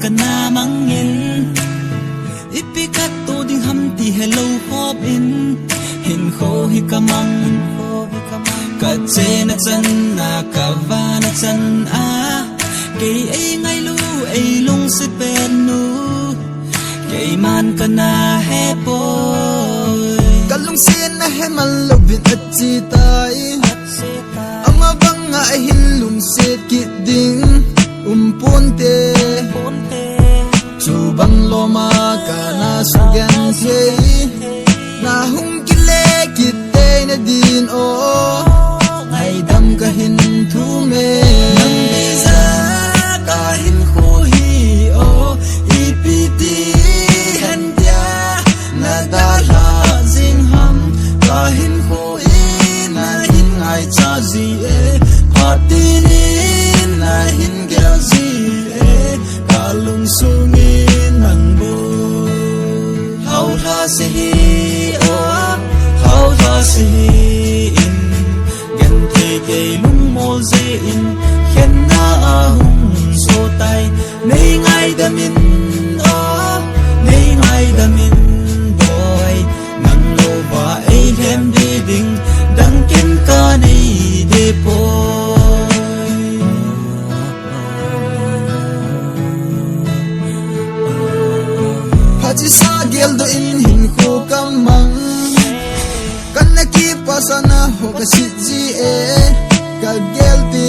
kana mangin ipikat to ding ham ti hello hop in hin kho hi kamang ka che na chan na ka va na chan a ke ai ngai lu ai lung se pen nu ke man kana he boy kalung sin na he mal lo bit at chi tai ama banga hin lung se ki ding ponte chu bang lo ma kana sugan the na hung kile ki te na din o ngai dam ka hin thu me nang biza ka hin kho hi o ipiti han dia na da la jing ham ka hin kho e na hin ai cha ji e patini na hin gel ji e kalung sungi nang bo how ha se hi o how ha se hi in gen te ke lung mo ze in khen na a hung so tai nei ngai da min o nei ngai da min boy nang lo ba ai hem di ding dang ken ka nei de po Haji sa gel do in hin ko kamang kan na ki pasana ho ka si ji e ka gel te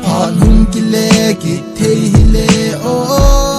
han hum ki le ki the hi le o